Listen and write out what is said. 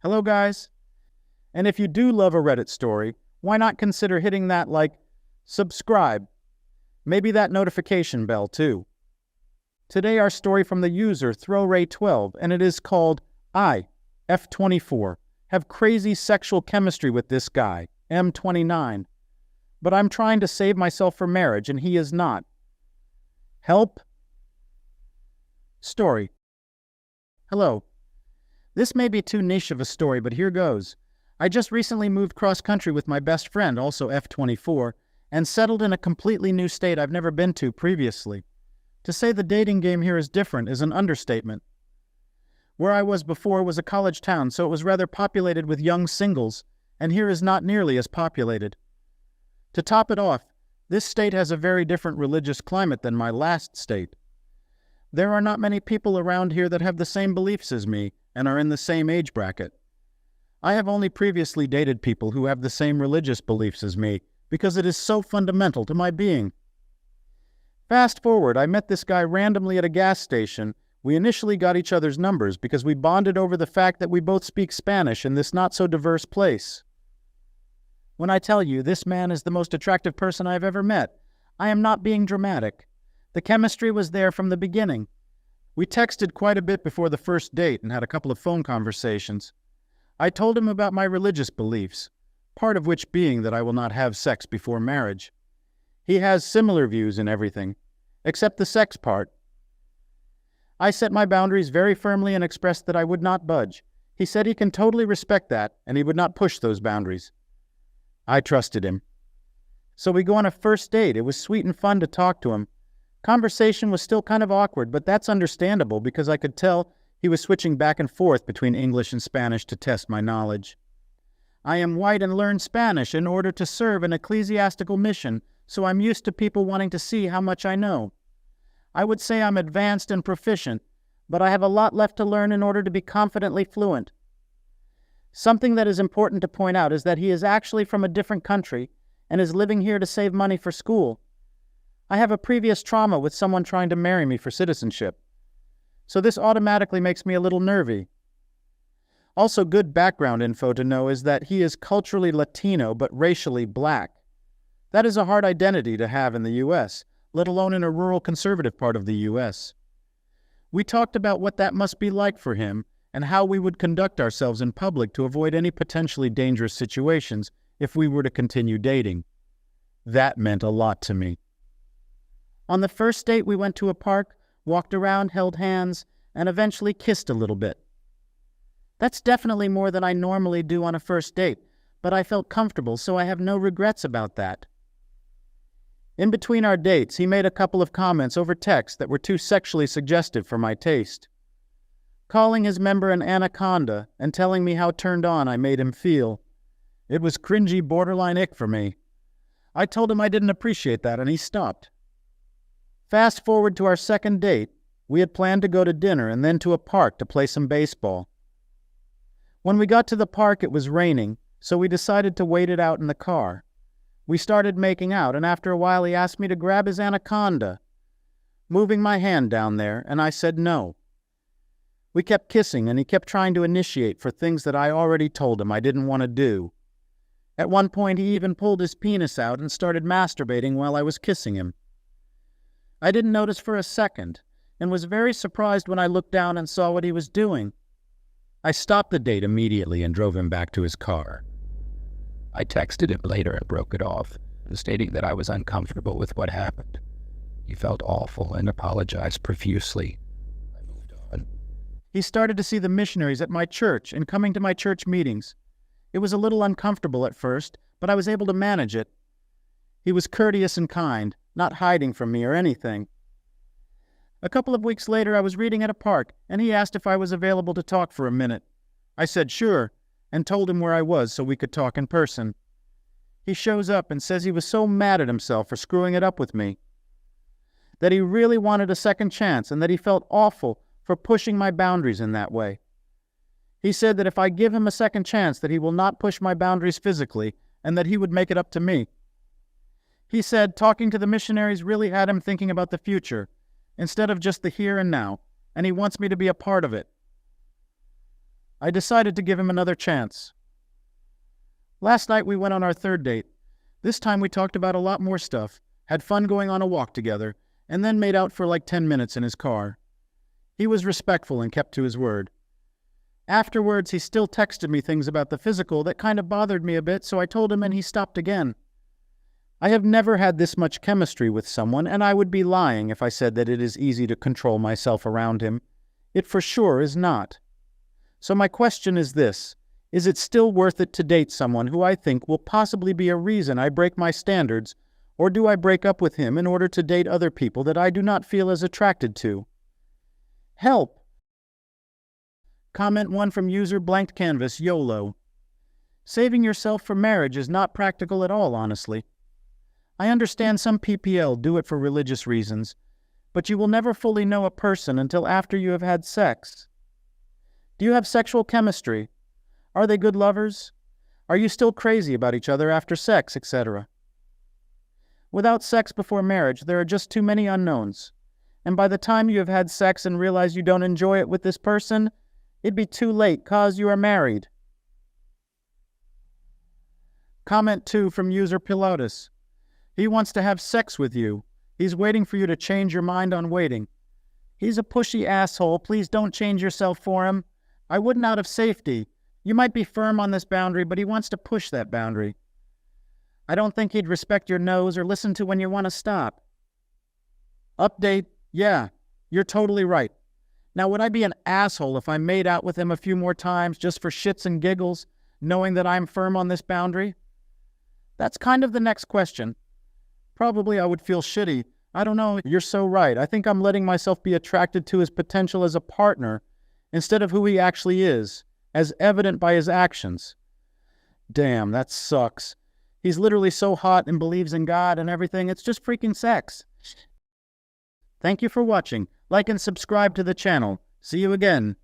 Hello, guys. And if you do love a Reddit story, why not consider hitting that, subscribe? Maybe that notification bell, too. Today, our story from the user ThrowRay12, and it is called I, F24, have crazy sexual chemistry with this guy, M29. But I'm trying to save myself for marriage, and he is not. Help? Story. Hello. This may be too niche of a story, but here goes. I just recently moved cross-country with my best friend, also F24, and settled in a completely new state I've never been to previously. To say the dating game here is different is an understatement. Where I was before was a college town, so it was rather populated with young singles, and here is not nearly as populated. To top it off, this state has a very different religious climate than my last state. There are not many people around here that have the same beliefs as me and are in the same age bracket. I have only previously dated people who have the same religious beliefs as me because it is so fundamental to my being. Fast forward, I met this guy randomly at a gas station. We initially got each other's numbers because we bonded over the fact that we both speak Spanish in this not-so-diverse place. When I tell you this man is the most attractive person I have ever met, I am not being dramatic. The chemistry was there from the beginning. We texted quite a bit before the first date and had a couple of phone conversations. I told him about my religious beliefs, part of which being that I will not have sex before marriage. He has similar views in everything, except the sex part. I set my boundaries very firmly and expressed that I would not budge. He said he can totally respect that, and he would not push those boundaries. I trusted him. So we go on a first date. It was sweet and fun to talk to him. Conversation was still kind of awkward, but that's understandable because I could tell he was switching back and forth between English and Spanish to test my knowledge. I am white and learned Spanish in order to serve an ecclesiastical mission, so I'm used to people wanting to see how much I know. I would say I'm advanced and proficient, but I have a lot left to learn in order to be confidently fluent. Something that is important to point out is that he is actually from a different country and is living here to save money for school. I have a previous trauma with someone trying to marry me for citizenship, so this automatically makes me a little nervy. Also, good background info to know is that he is culturally Latino but racially black. That is a hard identity to have in the U.S., let alone in a rural conservative part of the U.S. We talked about what that must be like for him and how we would conduct ourselves in public to avoid any potentially dangerous situations if we were to continue dating. That meant a lot to me. On the first date, we went to a park, walked around, held hands, and eventually kissed a little bit. That's definitely more than I normally do on a first date, but I felt comfortable, so I have no regrets about that. In between our dates, he made a couple of comments over text that were too sexually suggestive for my taste. Calling his member an anaconda and telling me how turned on I made him feel. It was cringy, borderline ick for me. I told him I didn't appreciate that, and he stopped. Fast forward to our second date. We had planned to go to dinner and then to a park to play some baseball. When we got to the park, it was raining, so we decided to wait it out in the car. We started making out, and after a while he asked me to grab his anaconda, moving my hand down there, and I said no. We kept kissing, and he kept trying to initiate for things that I already told him I didn't want to do. At one point, he even pulled his penis out and started masturbating while I was kissing him. I didn't notice for a second, and was very surprised when I looked down and saw what he was doing. I stopped the date immediately and drove him back to his car. I texted him later and broke it off, stating that I was uncomfortable with what happened. He felt awful and apologized profusely. I moved on. He started to see the missionaries at my church and coming to my church meetings. It was a little uncomfortable at first, but I was able to manage it. He was courteous and kind, not hiding from me or anything. A couple of weeks later, I was reading at a park, and he asked if I was available to talk for a minute. I said sure, and told him where I was so we could talk in person. He shows up and says he was so mad at himself for screwing it up with me, that he really wanted a second chance and that he felt awful for pushing my boundaries in that way. He said that if I give him a second chance that he will not push my boundaries physically and that he would make it up to me. He said talking to the missionaries really had him thinking about the future instead of just the here and now, and he wants me to be a part of it. I decided to give him another chance. Last night we went on our third date. This time we talked about a lot more stuff, had fun going on a walk together, and then made out for like 10 minutes in his car. He was respectful and kept to his word. Afterwards, he still texted me things about the physical that kind of bothered me a bit, so I told him and he stopped again. I have never had this much chemistry with someone, and I would be lying if I said that it is easy to control myself around him. It for sure is not. So my question is this: is it still worth it to date someone who I think will possibly be a reason I break my standards, or do I break up with him in order to date other people that I do not feel as attracted to? Help! Comment 1 from user Blank Canvas YOLO. Saving yourself for marriage is not practical at all, honestly. I understand some PPL do it for religious reasons, but you will never fully know a person until after you have had sex. Do you have sexual chemistry? Are they good lovers? Are you still crazy about each other after sex, etc.? Without sex before marriage, there are just too many unknowns. And by the time you have had sex and realize you don't enjoy it with this person, it'd be too late 'cause you are married. Comment 2 from user Pilotus. He wants to have sex with you. He's waiting for you to change your mind on waiting. He's a pushy asshole. Please don't change yourself for him. I wouldn't out of safety. You might be firm on this boundary, but he wants to push that boundary. I don't think he'd respect your nose or listen to when you want to stop. Update: yeah, you're totally right. Now, would I be an asshole if I made out with him a few more times just for shits and giggles, knowing that I'm firm on this boundary? That's kind of the next question. Probably I would feel shitty. I don't know, you're so right. I think I'm letting myself be attracted to his potential as a partner instead of who he actually is, as evident by his actions. Damn, that sucks. He's literally so hot and believes in God and everything. It's just freaking sex. Thank you for watching. Like and subscribe to the channel. See you again.